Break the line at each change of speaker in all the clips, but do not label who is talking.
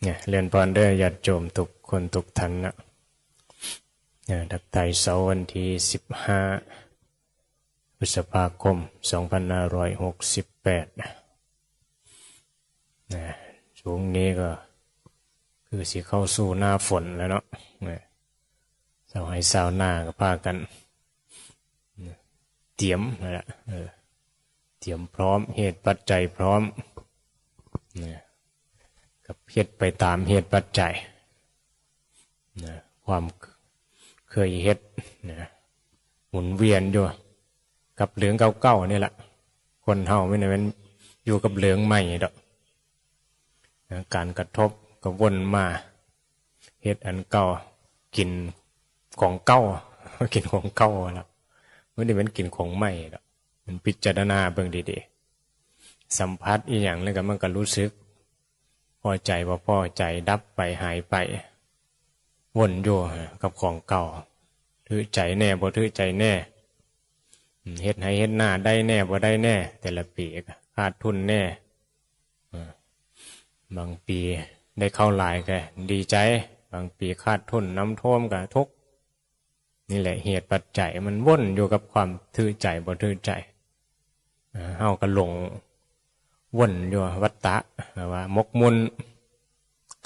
เนี่ยเรียนพรได้ญาติโยมทุกคนทุกท่านนะดักไต่เสาร์วันที่15 พฤษภาคม 2568ช่วงนี้ก็คือสิเข้าสู่หน้าฝนแล้วเนาะสาวให้สาวหน้าก็พากันเตรียมนั่นแหละเตรียมพร้อมเหตุปัจจัยพร้อมกับเฮ็ดไปตามเหตุปัจจัยความเคยเฮ็ดหมุนเวียนอยู่กับเหลืองเก่าๆนี่แหละคนเฮาไม่ได้เป็นอยู่กับเหลืองใหม่ดอกการกระทบก็วนมาเฮ็ดอันเก่ากินของเก่ากินของเก่าแล้วไม่ได้เป็นกินของใหม่ดอกมันพิจารณาเบิ่งดีๆสัมผัสอีหยังแล้วก็มันก็รู้สึกพอใจบ่พอใจดับไปหายไปวนอยู่กับของเก่าถือใจแน่บ่ถือใจแน่เฮ็ดให้เฮ็ดหน้าได้แน่บ่ได้แน่แต่ละปีขาดทุนแน่บางปีได้เข้าหลายก็ดีใจบางปีขาดทุนน้ำท่วมก็ทุกข์นี่แหละเหตุปัจจัยมันวนอยู่กับความถือใจบ่ถือใจเฮาก็หลงวนอยู่วัฏฏะว่ามกมุ่น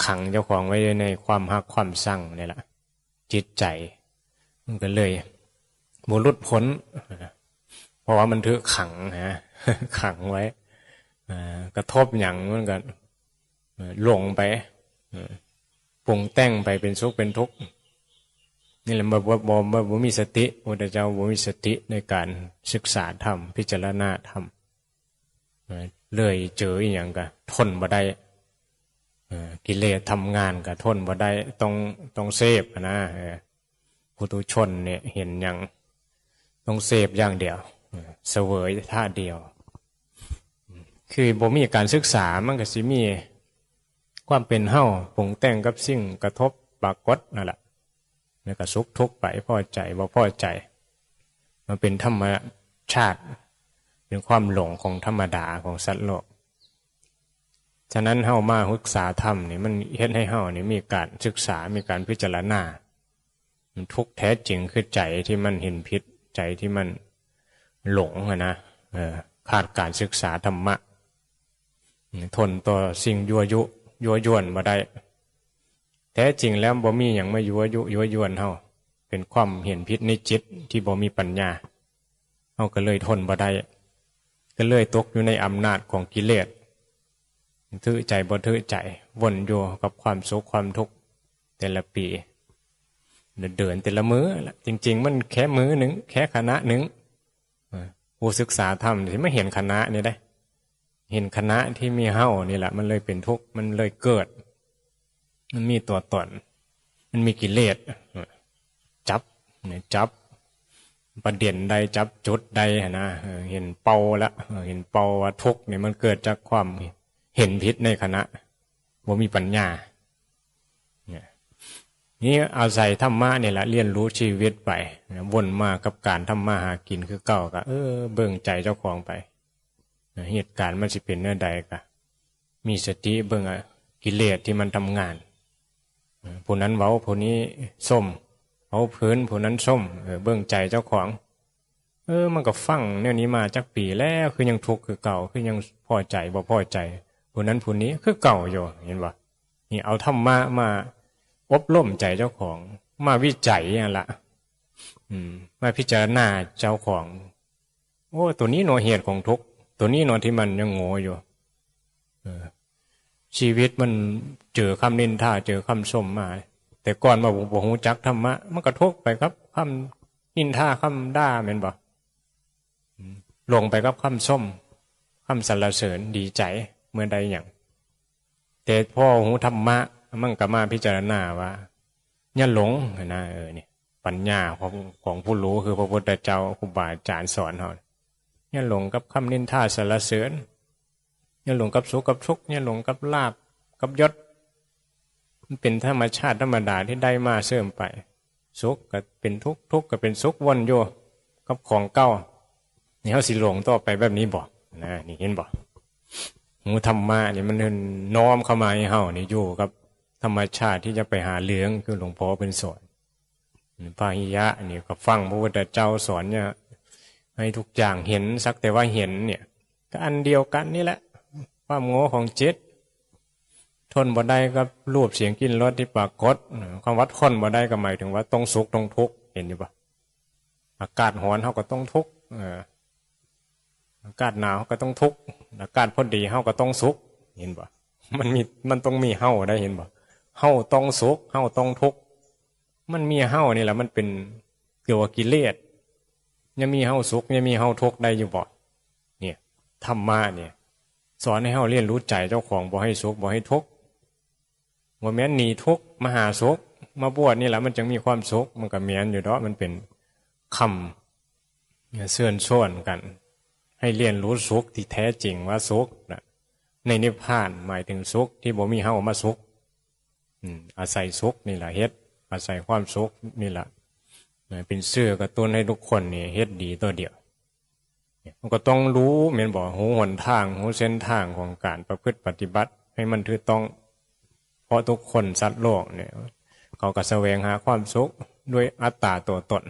ขังเจ้าของไว้ในความหักความสั่งนี่แหละจิตใจมันก็เลยบ่หลุดพ้นเพราะว่ามันถือขังขังไว้กระทบอย่างมันก็หลงไปปรุงแต่งไปเป็นสุขเป็นทุกข์นี่แหละบ่มีสติพระพุทธเจ้าบ่มีสติในการศึกษาธรรมพิจารณาธรรมเลยเจออย่างก็ทนบ่ได้กิเลสทำงานก็ทนบ่ได้ต้องเสพนะปุถุชนเนี่ยเห็นอย่างต้องเสพอย่างเดียวเสวยท่าเดียวคือบ่มีการศึกษามันก็สิมีความเป็นเฮ้าปรุงแต่งกับสิ่งกระทบปรากฏนั่นแหละแล้วก็สุขทุกข์ไปพอใจบ่พอใจมันเป็นธรรมชาติเป็นความหลงของธรรมดาของสัตว์โลกฉะนั้นเฮ้ามาศึกษาธรรมนี่มันเฮ็ดให้เฮ้านี่มีการศึกษามีการพิจารณามันทุกข์แท้จริงคือใจที่มันเห็นผิดใจที่มันหลงนะขาดการศึกษาธรรมะทนต่อสิ่งยั่วยวนบ่ได้แท้จริงแล้วบ่มีหยังมายั่วยวนเฮาเป็นความเห็นผิดในจิตที่บ่มีปัญญาเฮาก็เลยทนบ่ได้ก็เลยตกอยู่ในอำนาจของกิเลสถือใจบ่ถือใจวนอยู่กับความสุขความทุกข์แต่ละปีเดินแต่ละมื้อจริงๆมันแค่มื้อหนึ่งแค่คณะหนึ่งผู้ศึกษาธรรมที่ไม่เห็นคณะนี่ได้เห็นคณะที่มีเฮ้านี่แหละมันเลยเป็นทุกข์มันเลยเกิดมันมีตัวตนมันมีกิเลสจับประเด็นใดจับจุดใดนะเห็นเป้าละเห็นเป้าว่าทุกข์เนี่ยมันเกิดจากความเห็นผิดในคณะว่ามีปัญญานี่อาศัยธรรมะเนี่ยแหละเรียนรู้ชีวิตไปวนมากับการทำมาหากินคือเก่าก็เบิ่งใจเจ้าของไปเหตุการณ์มันสิเป็นเนื้อใดก็มีสติเบิ่งกิเลสที่มันทำงานผู้นั้นเว้าผู้นี้ส้มเว้าพื้นผู้นั้นส้มเบิ่งใจเจ้าของมันก็ฟังเนี่ยนี้มาจักปีแล้วคือยังทุกข์คือเก่าคือยังพอใจบ่พอใจผู้นั้นผู้นี้คือเก่าอยู่เห็นบ่นี่เอาธรรมะมาอบรมใจเจ้าของมาวิจัยนั่นละมาพิจารณาเจ้าของโอ้ตัวนี้หน่วยเหตุของทุกข์ตัวนี้หน่วยที่มันยังโง่อยู่ชีวิตมันเจอคำนินทาเจอคำชมมาแต่ก่อนมาบ่ฮู้จักธรรมะมันก็ทุกข์ไปครับคำนินทาคำด่าแม่นบ่ลงไปกับคำชมคำสรรเสริญดีใจเมื่อใดอย่างแต่พอฮู้ธรรมะมันก็มาพิจารณาว่าอย่าหลงนะนี่ปัญญาของผู้รู้คือพระพุทธเจ้าครูบาอาจารย์สอนเฮาอย่าหลงกับคำนินทาสรรเสริญอย่าหลงกับสุขกับทุกข์อย่าหลงกับลาภกับยศมันเป็นธรรมชาติธรรมดาที่ได้มาเสริมไปสุขก็เป็นทุกข์ทุกข์ก็เป็นสุขวนอยู่กับของเก่านี่เฮาสิหลงต่อไปแบบนี้บ่นี่เห็นบ่หูธรรมะนี่มันน้อมเข้ามาให้เฮานี่อยู่กับ ธรรมชาติที่จะไปหาเรื่องคือหลวงพ่อเป็นสอนพาหิยะนี่ก็ฟังพระพุทธเจ้าสอนเนี่ยให้ทุกอย่างเห็นสักแต่ว่าเห็นเนี่ยก็อันเดียวกันนี่แหละความโง่ของจิตทนบ่ได้กับรูปเสียงกลิ่นรสที่ปรากฏคำว่าทนบ่ได้ก็หมายถึงว่าต้องสุขต้องทุกข์เห็นอยู่ปะอากาศร้อนเขาก็ต้องทุกข์อากาศหนาวก็ต้องทุกข์อากาศพอดีเขาก็ต้องสุขเห็นปะมันต้องมีเฮาได้เห็นปะเฮาต้องสุขเฮาต้องทุกข์มันมีเฮานี่แหละมันเป็นเกี่ยวกับกิเลสยังมีเฮาสุขยังมีเฮาทุกข์ได้อยู่บ่เนี่ยธรรมะเนี่ยสอนให้เฮาเรียนรู้ใจเจ้าของบ่ให้สุขบ่ให้ทุกข์ว่าแม้นหนีทุกข์มาหาสุขมาบวชนี่แหละมันจึงมีความสุขมันก็แม้นอยู่เนาะมันเป็นคำเสื่อชวนกันให้เรียนรู้สุขที่แท้จริงว่าสุขนะในนิพพานหมายถึงสุขที่บ่มีเฮามาสุขอาศัยสุขนี่แหละเฮ็ดอาศัยความสุขนี่แหละเป็นเสื้อกระตุ้นให้ทุกคนนี่เฮ็ดดีตัวเดียวมันก็ต้องรู้เหมือนบอกหูหนทางหูเส้นทางของการประพฤติปฏิบัติให้มันถูกต้องเพราะทุกคนสัตว์โลกเนี่ยเขาก็แสวงหาความสุขด้วยอัตตาตัวตน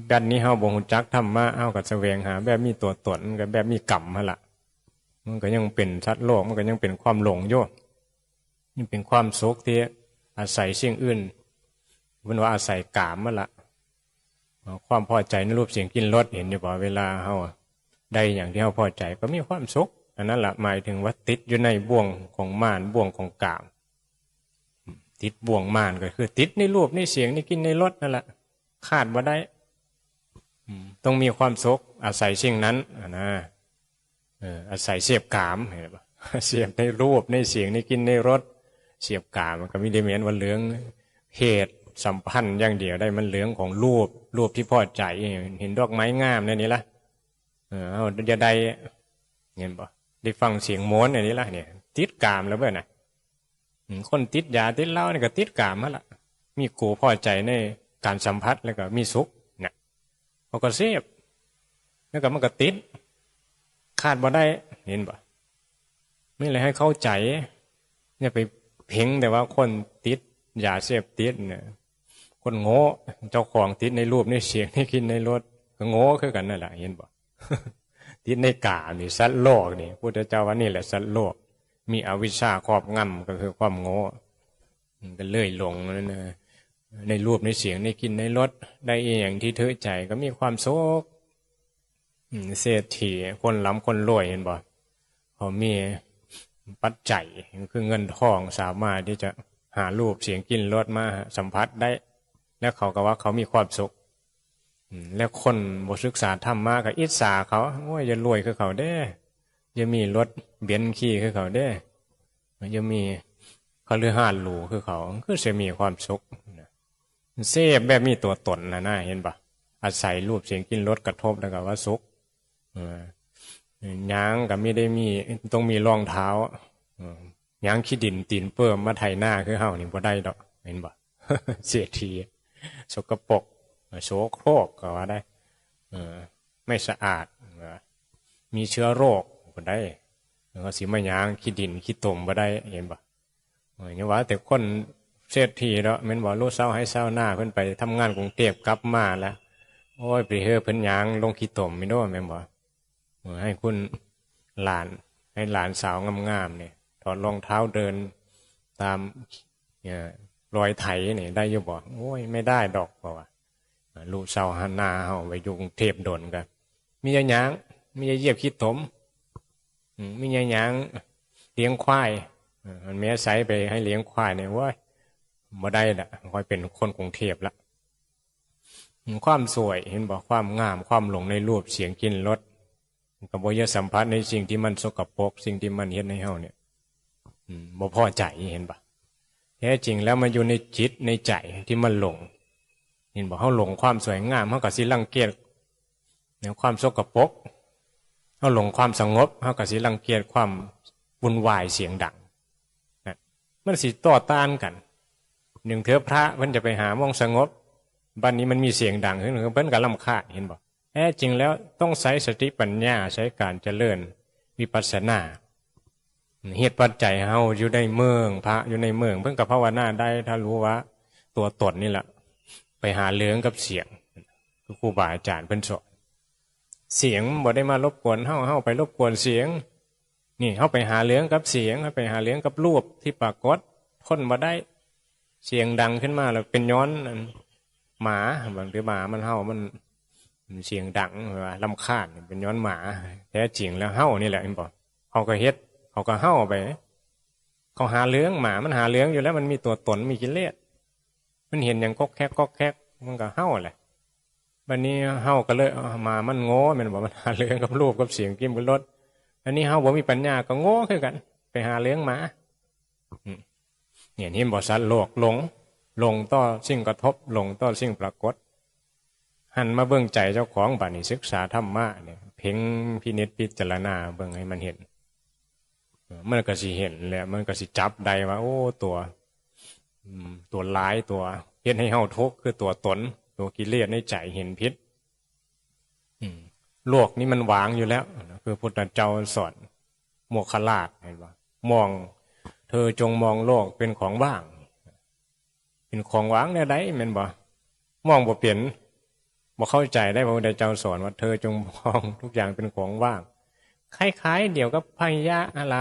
แบบนี้เฮาบ่ฮู้จักธรรมะเฮาก็แสวงหาแบบมีตัวตนกับแบบมีกรรมหั่นล่ะมันก็ยังเป็นสัตว์โลกมันก็ยังเป็นความหลงอยู่นี่เป็นความสุขที่อาศัยสิ่งอื่นมันว่าอาศัยกามมันละความพอใจในรูปเสียงกลิ่นรสเห็นอยู่บ่เวลาเฮาได้อย่างที่เฮาพอใจก็มีความสุขอันนั้นละหมายถึงว่าติดอยู่ในบ่วงของม่านบ่วงของกามติดบ่วงม่านก็คือติดในรูปในเสียงในกลิ่นในรสนั่นแหละขาดบ่ได้ต้องมีความสุขอาศัยสิ่งนั้นนะอาศัยเสพกามเห็นบ่เสพในรูปในเสียงในกลิ่นในรสเสียบกามมันก็ไม่ได้เหมือนว่าเหลืองเหตุสัมพันธ์อย่างเดียวได้มันเหลืองของรูปที่พอใจเห็นดอกไม้งามในนี้ละเอาจะได้เห็นบ่ได้ฟังเสียงโม้นในนี้ละเนี่ยติดกามแล้วเบ้อน่ะคนติดยาติดเหล้านี่ก็ติดกามมาละมีกูพอใจในการสัมผัสแล้วก็มีสุขเนี่ยเขาก็เสพแล้วก็มันก็ติดขาดบ่ได้เห็นบ่นี่เลยให้เข้าใจเนี่ยไปเพ่งแต่ว่าคนติดยาเสพติดเนี่ยคนโง่เจ้าของติดในรูปในเสียงในกลิ่นในรสก็โง่คือกันนั่นแหละเห็นบ่ ติดในกามนี่สัตว์โลกนี่พุทธเจ้าว่านี่แหละสัตว์โลกมีอวิชชาครอบงำก็คือความโง่ก็เลยหลงนั่นนะในรูปในเสียงในกลิ่นในรสได้อย่างที่เธอใจก็มีความโศกเศรษฐีคนล้ำคนรวยเห็นบ่เขามีปัจจัยคือเงินทองสามารถที่จะหารูปเสียงกลิ่นรสมาสัมผัสได้แล้วเขาก็ว่าเขามีความสุขแล้วคนบ่ศึกษาธรรมะก็อิจฉาเขาโอ้ยอย่ารวยคือเขาเด้อย่ามีรถเบนซ์ขี่คือเขาเด้อย่ามีคฤหาสน์หรูคือเขาคือจะมีความสุขเสพแบบมีตัวตนนะเห็นปะอาศัยรูปเสียงกลิ่นรสกระทบแล้วก็ว่าสุขยางก็ไม่ได้มีต้องมีรองเท้ายางขี้ดินตีนเปื้อนมาไถหน้าคือเฮานี่บ่ได้ดอกเห็นบ่ เสียทีสกปรกโสโครกก็ว่าได้ไม่สะอาดมีเชื้อโรคบ่ได้ก็สิมายางขี้ดินขี้ตมบ่ได้เห็นบ่นี่ว่าแต่คนเศรษฐีเนาะแม่นบ่รู้เศร้าให้เศร้าหน้าเพิ่นไปทำงานกรุงเทพกลับมาแล้วโอ้ยไปเฮอเพิ่นยางลงขี้ตมไม่โดนแม่นบ่ให้คุณหลานให้หลานสาวงามๆเนี่ยถอดรองเท้าเดินตามรอยไถนี่ได้อยู่บ่โอ้ยไม่ได้ดอกเพราะว่าลูกสาวหันหน้าเฮาไปอยู่กรุงเทพโดนกันมีหยังมีเหยียบขี้ตมมีหยังเลี้ยงควายมันแม่ใส่ไปให้เลี้ยงควายเนี่ยว้ยบ่ได้ละค่อยเป็นคนกรุงเทพละความสวยเห็นบ่ความงามความหลงในรูปเสียงกลิ่นรสก็บ่อยากสัมผัสในสิ่งที่มันสกปรกสิ่งที่มันเฮ็ดให้เฮาเนี่ยบ่พอใจเห็นบ่แท้จริงแล้วมันอยู่ในจิตในใจที่มันหลงเห็นบ่เฮาหลงความสวยงามเฮาก็สิรังเกียจในความสกปรกเฮาหลงความสงบเฮาก็สิรังเกียจความวุ่นวายเสียงดังนะมันสิต่อต้านกันหนึ่งเถอพระเพิ่นจะไปหาม่องสงบบัดนี้มันมีเสียงดังขึ้นเพิ่นก็รำคาญเห็นบ่แท้จริงแล้วต้องใช้สติปัญญาใช้การเจริญวิปัสสนา เหตุปัจจัยเฮาอยู่ในเมืองพระอยู่ในเมืองเพิ่งกับภาวนาได้ถ้ารู้ว่าตัวตนนี่แหละไปหาเรื่องกับเสียงคือครูบาอาจารย์เพิ่นสอนเสียงบ่ได้มารบกวนเฮาไปรบกวนเสียงนี่เฮาไปหาเรื่องกับเสียงไปหาเรื่องกับรูปที่ปรากฏทนบ่ได้เสียงดังขึ้นมาแล้วเป็นย้อนหมาบางทีหมามันเฮามันเสียงดังว่ารำคาญเป็นย้อนหมาแท้จริงแล้วเฮานี่แหละเห็นบ่เฮาก็เฮ็ดเขาก็เฮาไปเขาหาเรื่องหมามันหาเรื่องอยู่แล้วมันมีตัวตนมีกิเลสมันเห็นอย่างก๊อกแคกมันก็เฮาแหละวันนี้เฮาก็เลยมามันโง่มันบอกมันหาเรื่องกับรูปกับเสียงกินกับรสอันนี้เฮาบ่มีปัญญาก็โง่คือกันไปหาเรื่องหมาเนี่ยนี่บ่สัตว์โลกหลงต่อสิ่งกระทบหลงต่อสิ่งปรากฏหันมาเบิ่งใจเจ้าของบัดนี้ศึกษาธรรมะเนี่ยเพ่งพินิจพิจารณาเบิ่งให้มันเห็นมันก็สิเห็นแหละมันก็สิจับได้ว่าโอ้ตัวร้ายตัวเฮ็ดให้เฮาทุกข์คือตัวตนตัวกิเลสในใจเห็นพิษโลกนี้มันวางอยู่แล้วคือพุทธเจ้าสอนโมคคัลลาภเห็นป่ะมองเธอจงมองโลกเป็นของว่างเป็นของว่างแนวใดแม่นบ่มองบ่เปลี่ยนบ่เข้าใจได้พระพุทธเจ้าสอนว่าเธอจงมองทุกอย่างเป็นของว่างคล้ายๆเดี๋ยวกับพยะอะไร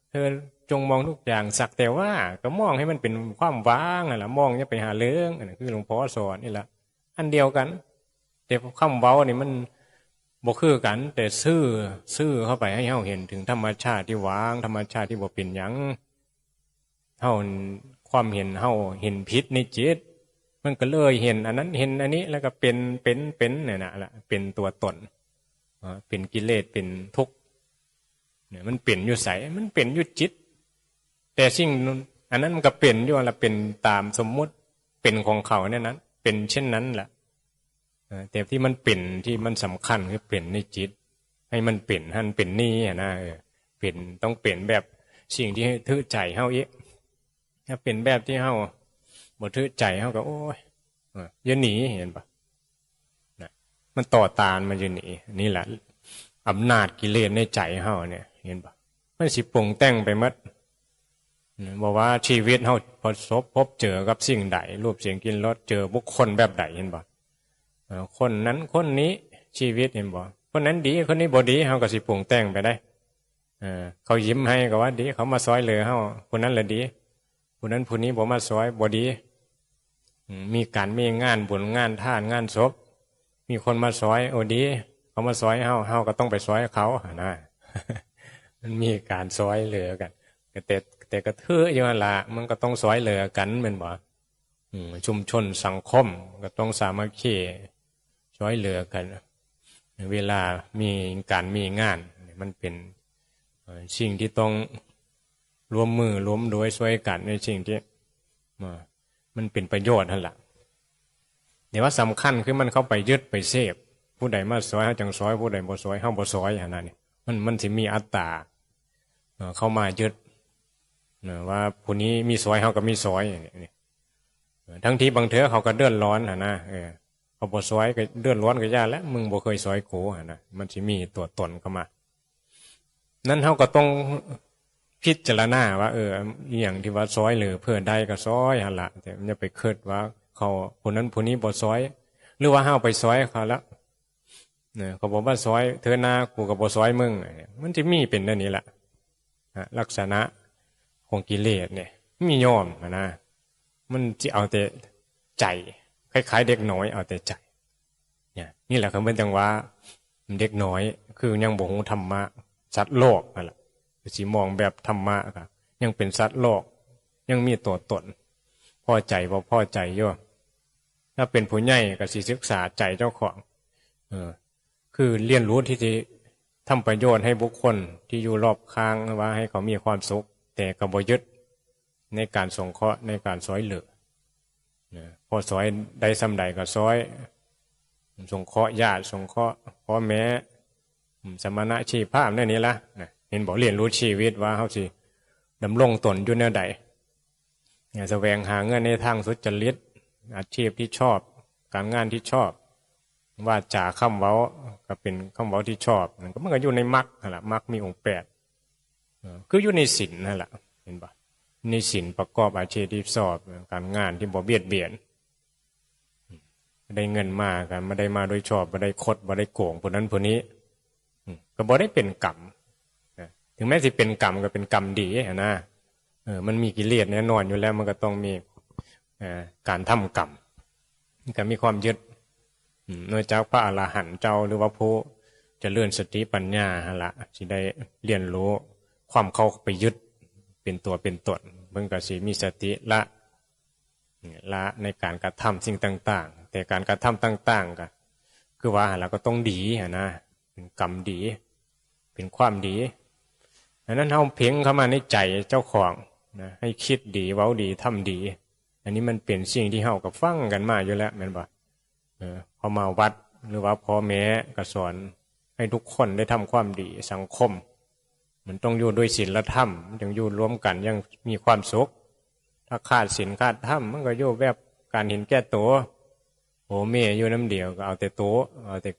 เธอจงมองทุกอย่างสักแต่ว่าก็มองให้มันเป็นความว่างอะไรมองอย่าไปหาเรื่องอันนั้นคือหลวงพ่อสอนนี่แหละอันเดียวกันแต่คำเว้านี่มันบ่คือกันแต่ซื่อเข้าไปให้เฮาเห็นถึงธรรมชาติที่ว่างธรรมชาติที่บ่เป็นหยังเฮาความเห็นเฮาเห็นผิดในจิตมันก็เลยเห็นอันนั้นเห็นอันนี้แล้วก็เป็นเนี่ยนะละเป็นตัวตนเป็นกิเลสเป็นทุกข์เนี่ยมันเป็นอยู่ใสมันเป็นอยู่จิตแต่สิ่งอันนั้นมันก็เป็นอยู่ละเป็นตามสมมุติเป็นของเขาเนี่ยนั้นเป็นเช่นนั้นแหละแต่ที่มันเป็นที่มันสำคัญคือเป็นในจิตให้มันเป็นให้มันเป็นนี่นะเป็นต้องเป็นแบบสิ่งที่ทื่อใจเฮาเอ๊ะถ้าเป็นแบบที่เฮาบ่ทื่อใจเฮาก็โอ้ยอย่าหนีเห็นปะนะมันต่อตานมันอยู่นี่นี่แหละอำนาจกิเลสในใจเฮาเนี่ยเห็นปะมันสิปรุงแต่งไปหมดบอกว่าชีวิตเฮาพบเจอกับสิ่งใดรูปเสียงกลิ่นรสเจอบุคคลแบบใดเห็นปะคนนั้นคนนี้ชีวิตเห็นปะคนนั้นดีคนนี้บ่ดีเฮาก็สิปรุงแต่งไปได้เขายิ้มให้ก็ว่าดีเขามาซอยเหลือเฮาคนนั้นแหละดีคนนั้นผู้นี้บ่มาซอยบ่ดีมีการมีงานบุญงานทานงานศพมีคนมาซอยโอ้ดีเขามาซอยเฮาก็ต้องไปซอยเขานะมันมีการซอยเหลือกันแต่กระเทืออยู่นั่นละมันก็ต้องซอยเหลือกันเหมือนบ่ชุมชนสังคมก็ต้องสามัคคีซอยเหลือกันเวลามีการมีงานมันเป็นสิ่งที่ต้องรวมมือรวมด้วยช่วยกันในสิ่งที่มันเป็นประโยชน์นั่นแหละเดี๋ยวว่าสำคัญคือมันเข้าไปยึดไปเสพผู้ใดมาซอยเฮาจังซอยผู้ใดบ่ซอยเฮาบ่ซอยอย่างนั้นนี่มันสิมีอัตตาเข้ามายึดว่าผู้นี้มีซอยเฮาก็มีซอยอย่างนี้ทั้งที่บางเทื่อเขาก็เดือดร้อนนะเขาบ่ซอยก็เดือดร้อนก็ยากแล้วมึงบ่เคยซอยกูนะมันสิมีตัวตนเข้ามานั้นเฮาก็ต้องพิจารณาว่าอย่างที่ว่าซอยหรือเพื่อใดก็ซอยหั่นล่ะแต่มันจะไปคิดว่าเขาผู้นั้นผู้นี้บ่ซอยหรือว่าเฮาไปซอยเขาแล้วเนี่ยเขาบอกว่าซอยเธอหน้ากูก็บ่ซอยมึงมันสิมีเป็นอันนี้ล่ะลักษณะของกิเลสเนี่ยมียอมนะมันสิเอาแต่ใจคล้ายๆเด็กน้อยเอาแต่ใจเนี่ยนี่แหละคือเป็นจังว่าเด็กน้อยคือยังบ่ฮู้ธรรมะสัตว์โลกนั่นแหละสิมองแบบธรรมะก็ยังเป็นสัตว์โลกยังมีตัวตนพอใจบ่พอใจอยู่ถ้าเป็นผู้ใหญ่ก็สิศึกษาใจเจ้าของคือเรียนรู้ที่จะทำประโยชน์ให้บุคคลที่อยู่รอบข้างว่าให้เขามีความสุขแต่ก็บ่ยึดในการสงเคราะห์ในการซอยเหลือพอซอยได้สำใดก็ซอยสงเคราะห์ญาติสงเคราะห์พ่อแม่สมณะชีพามนั่นนี่ละเห็นบอกเรียนรู้ชีวิตว่าเขาสิดำรงตนอยู่แนวใดแสวงหาเงินในทางสุจริตอาชีพที่ชอบการงานที่ชอบว่าจ่าคำเว้าก็เป็นคำเว้าที่ชอบมันก็อยู่ในมรรคนั่นแหละมรรคมีองค์8 คืออยู่ในศีลนั่นแหละเห็นปะในศีลประกอบอาชีพที่ชอบการงานที่บ่เบียดเบียนได้เงินมากันไม่ได้มาโดยชอบไม่ได้คดไม่ได้โกงผู้นั้นผู้นี้ก็บ่ได้เป็นกรรมถึงแม้สิเป็นกรรมก็เป็นกรรมดีนะมันมีกิเลสแน่นอนอยู่แล้วมันก็ต้องมีการทำกรรมก็มีความยึดเนื่องจากพระอรหันต์เจ้าหรือว่าผู้เจริญสติปัญญาละสิได้เรียนรู้ความเข้าไปยึดเป็นตัวเป็นตนเพิ่งก็สิมีสติละในการกระทำสิ่งต่างๆแต่การกระทำต่างๆก็คือว่าเราก็ต้องดีนะเป็นกรรมดีเป็นความดีดังนั้นเอาเพ่งเข้ามาในใจเจ้าของนะให้คิดดีเว้าดีทำดีอันนี้มันเป็นสิ่งที่เฮากับฟังกันมาอยู่แล้วแม่นบ่พอมาวัดหรือว่าพ่อแม่ก็สอนให้ทุกคนได้ทำความดีสังคมมันต้องอยู่ด้วยศีลธรรมจึงอยู่ร่วมกันยังมีความสุขถ้าขาดศีลขาดธรรมมันก็อยู่แบบการเห็นแก่ตัวโอ้แม่อยู่น้ำเดียวก็เอาแต่ตัวเอาแต่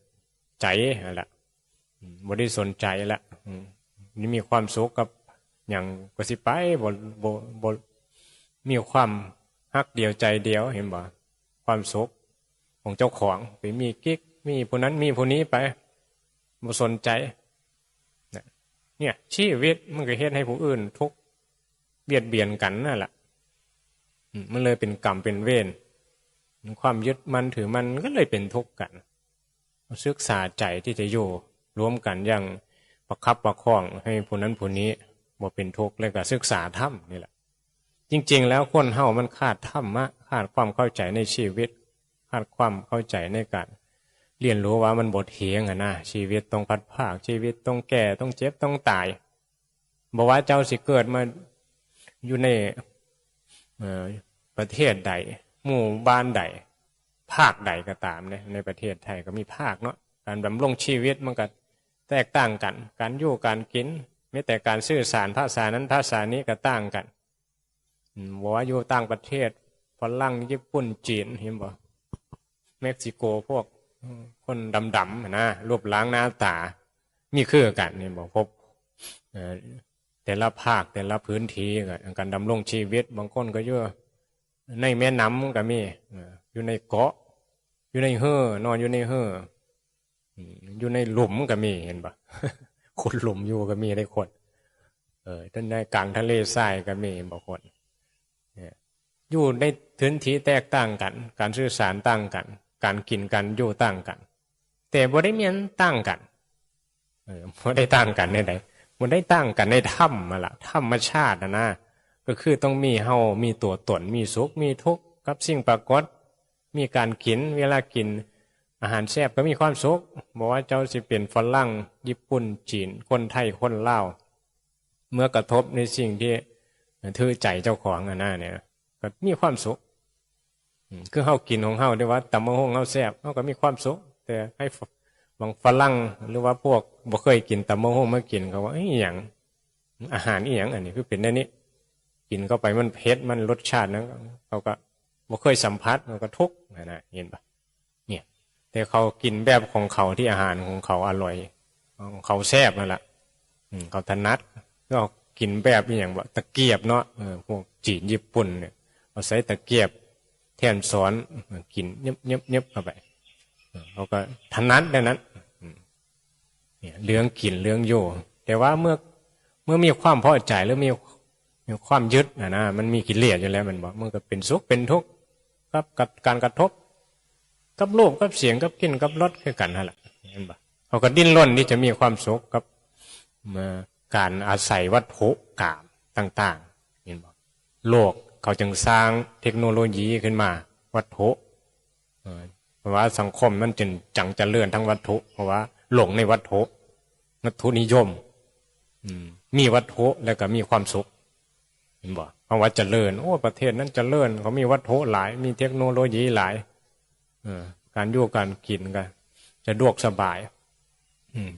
ใจนั่นแหละบ่ได้สนใจละนี่มีความสุขกับอย่างก็สิไปบ่มีความฮักเดียวใจเดียวเห็นบ่ความสุขของเจ้าของไปมีกิ๊กมีผู้นั้นมีผู้นี้ไปบ่สนใจเนี่ยชีวิตมันก็เฮ็ดให้ผู้อื่นทุกข์เบียดเบียนกันนั่นแหละมันเลยเป็นกรรมเป็นเวรความยึดมันถือมันก็เลยเป็นทุกข์กันศึกษาใจที่จะอยู่รวมกันอย่างประคับประคองให้ผู้นั้นผู้นี้บ่เป็นทุกข์แล้วก็ศึกษาธรรมนี่แหละจริงๆแล้วคนเฮามันขาดธรรมะขาดความเข้าใจในชีวิตขาดความเข้าใจในการเรียนรู้ว่ามันบทเถียงนะชีวิตต้องพัดภาคชีวิตต้องแก่ต้องเจ็บต้องตายบอกว่าเจ้าสิเกิดมาอยู่ในประเทศใดหมู่บ้านใดภาคใดก็ตามเนี่ยในประเทศไทยก็มีภาคเนาะการดำรงชีวิตมันก็แตกต่างกันการอยู่การกินไม่แต่การสื่อสารภาษานั้นภาษานี้ก็ต่างกันบอกว่าอยู่ต่างประเทศฝรั่งญี่ปุ่นจีนเห็นบ่เม็กซิโกพวกคนดำๆนะรูปร่างหน้าตามีคือกันนี่บอกพบแต่ละภาคแต่ละพื้นที่การดำรงชีวิตบางคนก็อยู่ในแม่น้ำก็มีอยู่ในเกาะอยู่ในเฮ่อนอนอยู่ในเฮ่ออยู่ในหลุมก็มีเห็นปะขุดหลุมอยู่ก็มีได้คนท่านในกลางทะเลทรายก็มีบางคนอยู่ในพื้นที่แตกต่างกันการสื่อสารต่างกันการกินกันอยู่ต่างกันแต่บ่ได้มีอันต่างกันบ่ได้ต่างกันในใดบ่ได้ต่างกันในธรรมมาละธรรมชาตินะก็คือต้องมีเฮามีตัวตนมีสุขมีทุกข์กับสิ่งปรากฏมีการกินเวลากินอาหารแซ่บก็มีความสุขบอกว่าเจ้าสิเป็นฝรั่งญี่ปุ่นจีนคนไทยคนลาวเมื่อกระทบในสิ่งที่ถือใจเจ้าของเนี่ยก็มีความสุขคือเฮากินของเฮาได้ว่าตำมะฮงเฮาแซ่บเฮาก็มีความสุขแต่ให้บางฝรั่งหรือว่าพวกบ่เคยกินตำมะฮงมากินเขาว่าอีหยังอาหารอีหยังอันนี้คือเป็นได้นี้กินเข้าไปมันเผ็ดมันรสชาตินั้นเขาก็บ่เคยสัมผัสมันก็ทุกข์นะเห็นปะเนี่ยแต่เขากินแบบของเขาที่อาหารของเขาอร่อยของเขาแซ่บนั่นแหละเขาถนัดก็กินแบบอย่างว่าตะเกียบเนาะพวกจีนญี่ปุ่นเนี่ยเอาใส่ตะเกียบแทนซ้อนกินเย็บเข้าไปเขาก็ถนัดดังนั้นเนี่ยเรื่องกินเรื่องอยู่แต่ว่าเมื่อมีความพอใจหรือมีความยึดนะมันมีกิเลสอยู่แล้วมันบอกมันก็เป็นสุขเป็นทุกข์กับการกระทบกับรูปกับเสียงกับกลิ่นกับรสคือกันนั่นแหละเห็นปะเขาก็ดิ้นรนที่จะมีความสุขกับการอาศัยวัตถุกามต่างๆเห็นปะโลกเขาจึงสร้างเทคโนโลยีขึ้นมาวัตถุเพราะว่าสังคมมันจึงจังเจริญทั้งวัตถุเพราะว่าหลงในวัตถุนิยมมีวัตถุแล้วก็มีความสุขเห็นบ่เพราะว่าเจริญโอ้ประเทศนั้นเจริญเขามีวัตถุหลายมีเทคโนโลยีหลายการอยู่การกินกันจะดวกสบาย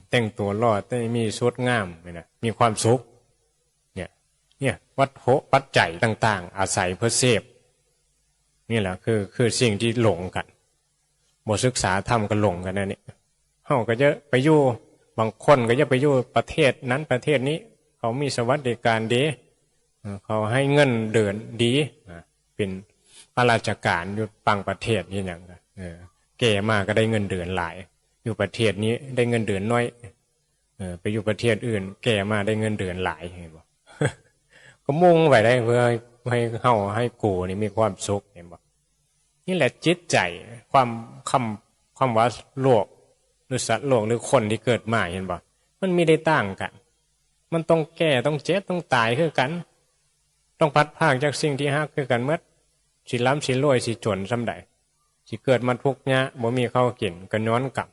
แต่งตัวรอดแต่มีชุดงามนะมีความสุขเนี่ยวัตถุปัจจัยต่างๆอาศัยเพื่อเสพนี่แหละคือสิ่งที่หลงกันบ่ศึกษาธรรมก็หลงกันนะนี่เฮาก็จะไปอยู่บางคนก็จะไปอยู่ประเทศนั้นประเทศนี้ เขามีสวัสดิการดีเขาให้เงินเดือนดีเป็นข้าราชการอยู่ต่างประเทศนี่อย่างแก่มากก็ได้เงินเดือนหลายอยู่ประเทศนี้ได้เงินเดือนน้อยไปอยู่ประเทศอื่นแก่มาได้เงินเดือนหลายเห็นบ่ ก็มุ่งไว้ได้เพื่อให้เฮาให้กูนี่มีความสุขเห็นบ่นี่แหละจิตใจความว่าโลกหรือสัตว์โลกหรือคนที่เกิดมาเห็นบ่มันมีได้ต่างกันมันต้องแก่ต้องเจ็บต้องตายคือกันต้องพัดพากจากสิ่งที่ฮักคือกันเมื่อสิล้ำสิรวยสิจนซำใดสิเกิดมาทุกข์ยะบ่มีข้าวกินก็ย้อนกลับ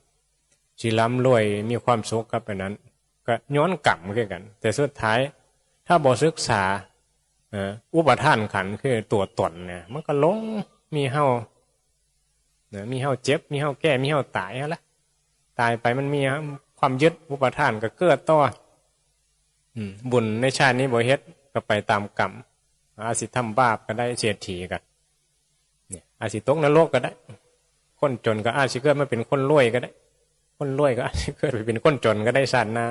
สิล้ำรวยมีความสุขกับอันนั้นก็ย้อนกลับคือกันแต่สุดท้ายถ้าบ่ศึกษาอุปทานขันธ์คือตัวตนเนี่ยมันก็หลงมีเฮามีเฮาเจ็บมีเฮาแก่มีเฮาตายฮะละตายไปมันมีความยึดอุปทานก็เกิดต่อบุญในชาตินี้บ่เฮ็ดก็ไปตามกรรมอาจสิทำบาปก็ได้เสียทีกันเนี่ยอาจสิตกนรกก็ได้คนจนก็อาจสิเกิดมาเป็นคนรวยก็ได้คนรวยก็อาจสิเกิดไปเป็นคนจนก็ได้ชาติหน้า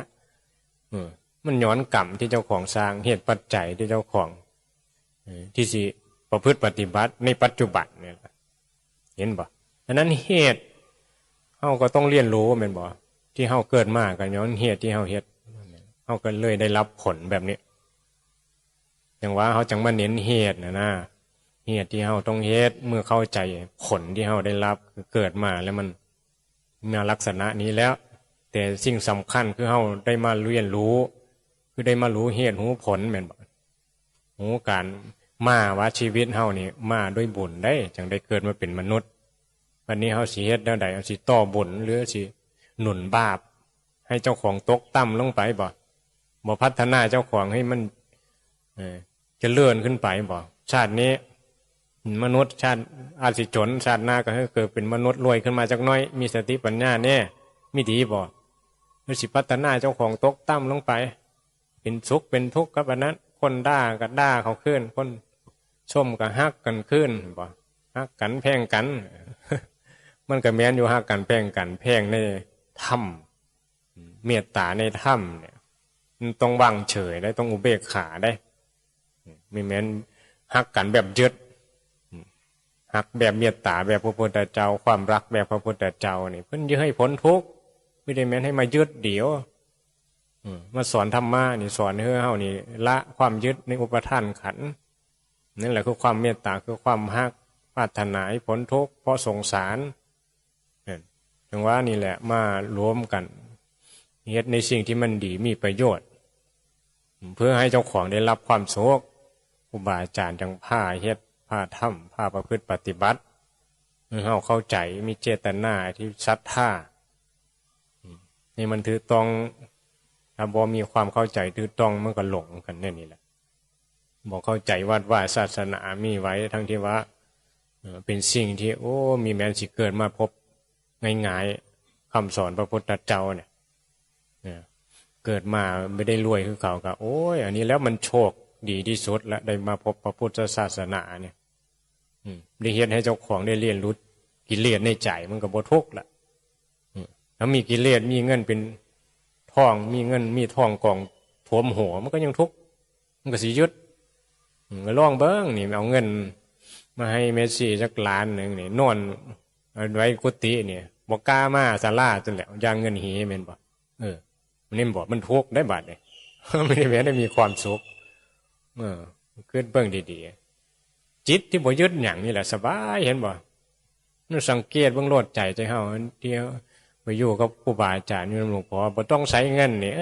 มันย้อนกรรมที่เจ้าของสร้างเหตุปัจจัยที่เจ้าของที่สิประพฤติปฏิบัติในปัจจุบันเนี่ยเห็นบ่ฉะนั้นเหตุเฮาก็ต้องเรียนรู้แม่นบ่ที่เฮาเกิดมาก็ย้อนเหตุที่เฮาเฮ็ดเฮาก็เลยได้รับผลแบบนี้อย่างว่าเฮาจังมาเน้นเหตุนะเหตุที่เฮาต้องเฮ็ดเมื่อเข้าใจผลที่เฮาได้รับคือเกิดมาแล้วมันมีลักษณะนี้แล้วแต่สิ่งสำคัญคือเฮาได้มาเรียนรู้คือได้มารู้เหตุรู้ผลแม่นบ่รู้การมาว่าชีวิตเฮานี่มาด้วยบุญได้จังได้เกิดมาเป็นมนุษย์วันนี้เฮาสิเฮ็ดแนวใดเอาสิต่อบุญหรือสิหนุนบาปให้เจ้าของตกต่ำลงไปบ่พัฒนาเจ้าของให้มันจะเลื่อนขึ้นไปบ่ชาตินี้มนุษย์ชาติอาจสิจนชาติหน้าก็ให้เกิดเป็นมนุษย์รวยขึ้นมาจักน้อยมีสติปัญญาแน่มีดีบ่หรือสิพัฒนาเจ้าของตกต่ำลงไปเป็นสุขเป็นทุกข์กับอันนั้นคนด่าก็ด่าเขาขึ้นคนชมก็ฮักกันขึ้นบ่ฮักกันแพงกัน มันก็แม้นอยู่ฮักกันแพงกันแพงในธรรมเมตตาในธรรมเนี่ยมันต้องวางเฉยได้ต้องอุเบกขาได้ไม่แม้นฮักกันแบบยึดฮักแบบเมตตาแบบพระพุทธเจ้าความรักแบบพระพุทธเจ้านี่เพิ่นยึดให้พ้นทุกข์ไม่ได้แม้นให้มายึดเดี๋ยวมาสอนธรรมะนี่สอนให้เฮานี่ละความยึดในอุปทานขันธ์นั่นแหละคือความเมตตาคือความฮักปรารถนาให้พ้นทุกข์เพราะสงสารจังว่านี่แหละมารวมกันเฮ็ดในสิ่งที่มันดีมีประโยชน์เพื่อให้เจ้าของได้รับความสุขครูบาอาจารย์จังพาเฮ็ดพาทำพาประพฤติปฏิบัติเฮาเข้าใจมีเจตนาที่ศรัทธานี่มันถือต้องถ้าบ่มีความเข้าใจถือต้องมันก็หลงกันนี่แหละบ่เข้าใจว่าศาสนามีไว้ทั้งที่ว่าเป็นสิ่งที่โอ้มีแม้นสิเกิดมาพบง่ายๆคำสอนพระพุทธเจ้าเนี่ยเกิดมาไม่ได้รวยคือเขาก็โอ้ยอันนี้แล้วมันโชคดีที่สุดและได้มาพบพระพุทธศาสนาเนี่ยได้เฮ็ดให้เจ้าของได้เรียนรู้กิเลสในใจมันก็บ่ทุกข์ละถ้ามีกิเลสมีเงินเป็นทองมีเงินมีทองกองท่วมหัวมันก็ยังทุกข์มันก็สิยึดก็ลองเบิ่งนี่เอาเงินมาให้เมสซี่สักล้านนึงนี่นอนไว้กุฏิเนี่ยบ่กล้ามาศาลาจนแล้วย่างเงินหีแม่นบ่มันนี่บอกมันทุกข์ได้บาดเลยไม่ได้แม้ได้มีความสุขขึ้นเบิ่งดีๆจิตที่บ่ยึดหยังนี่แหละสบายเห็นบ่นั่นสังเกตเบิ่งโลดใจเฮาเดียวไปอยู่กับครูบาอาจารย์อยู่หลวงพ่อบ่ต้องใช้เงินนี่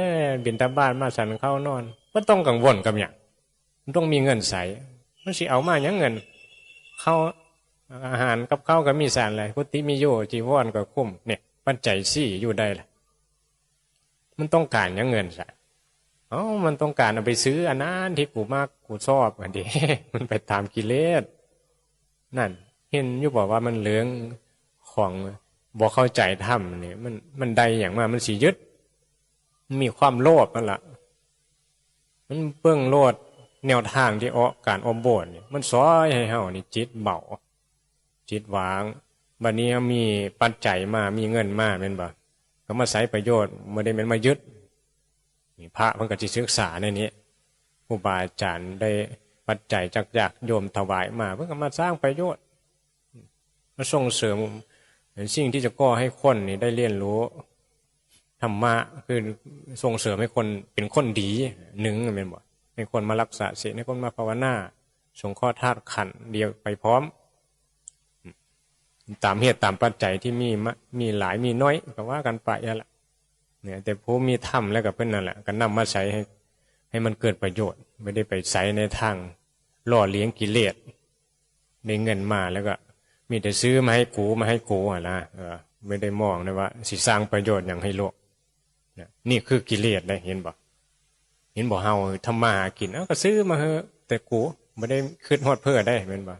บิณฑบาตมาฉันข้าวนอนบ่ต้องกังวลกับหยังมันต้องมีเงินใส่มันสิเอามาหยังเงินเข้าอาหารกับข้าวก็มีสารอะไรกุฏิมีอยู่จีวรก็คุ้มเนี่ยปัจจัย4อยู่ได้ล่ะมันต้องการหยังเงินซะมันต้องการเอาไปซื้ออันนั้นที่กูมากกูชอบอันนี้ มันไปตามกิเลสนั่นเห็นอยู่บอกว่ามันเหลืองของบ่เข้าใจธรรมนี่มันใดอย่างมามันสิยึดมันมีความโลภนั่นล่ะมันเบิ่งโลดแนวทางที่การอมโบสถ์นี่มันสอนให้เฮานี่จิตเบาจิตวางบัดนี้มีปัจจัยมามีเงินมาแม่นบ่ก็มาใช้ประโยชน์บ่ได้แม่นมายึด นี่พระเพิ่นก็สิศึกษาในนี้ครูบาอาจารย์ได้ปัจจัยจากญาติโยมถวายมาเพิ่นก็มาสร้างประโยชน์มาส่งเสริมสิ่งที่จะก่อให้คนนี่ได้เรียนรู้ธรรมะคือส่งเสริมให้คนเป็นคนดีหนึ่งแม่นบ่ให้คนมารักษาศีลให้คนมาภาวนาสงเคราะห์ธาตุขันธ์เดียวไปพร้อมตามเหตุตามปัจจัยที่มีหลายมีน้อยก็ว่ากันไปนั่นแหละเนี่ยแต่ผู้มีธรรมแล้วก็เพิ่นนั่นแหละก็นำมาใช้ให้มันเกิดประโยชน์ไม่ได้ไปใช้ในทางล่อเลี้ยงกิเลสได้เงินมาแล้วก็มีแต่ซื้อมาให้กูนะไม่ได้มองนะว่าสิสร้างประโยชน์อย่างให้โลกนี่คือกิเลสได้เห็นบ่เฮาทำมาหากินก็ซื้อมาเถอะแต่กูไม่ได้คิดฮอดเพื่อได้เห็นบ่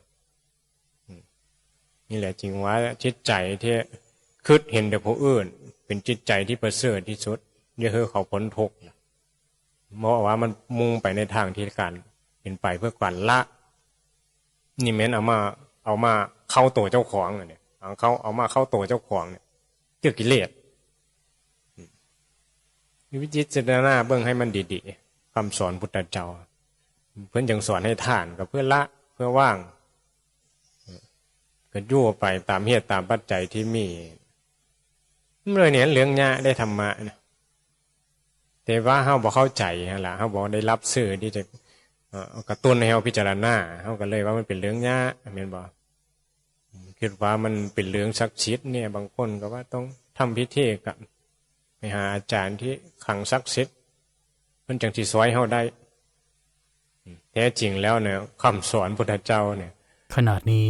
นี่แหละจริงว่าจิตใจที่คิดเห็นแต่ผู้อื่นเป็นจิตใจที่ประเสริฐที่สุดอย่าให้เขาพ้นทุกข์เพราะว่ามันมุ่งไปในทางที่การเป็นไปเพื่อการละนี่แม้นเอามาเข้าตัวเจ้าของเนี่ยเอามาเข้าตัวเจ้าของเนี่ยเกี่ยวกิเลสวิจิตรณาเบื้องให้มันดีๆคำสอนพุทธเจ้าเพื่อนยังสอนให้ทานกับเพื่อละเพื่อว่างก็ยั่วไปตามเหตุตามปัจจัยที่มีเลยเนี่ยเรื่องเนี้ยได้ธรรมะนะแต่ว่าเฮาบ่เข้าใจฮะล่ะเฮาบ่ได้รับสื่อที่จะกระตุ้นให้เฮาพิจารณาเฮาก็เลยว่ามันเป็นเรื่องยากแม่นบ่คิดว่ามันเป็นเรื่องศักดิ์สิทธิ์เนี่ยบางคนก็ว่าต้องทำพิธีกับไปหาอาจารย์ที่ขลังศักดิ์สิทธิ์มันจังสิซอยเฮาได้แท้จริงแล้วเนี่ยคำสอนพุทธเจ้าเนี่ย
ขนาดนี้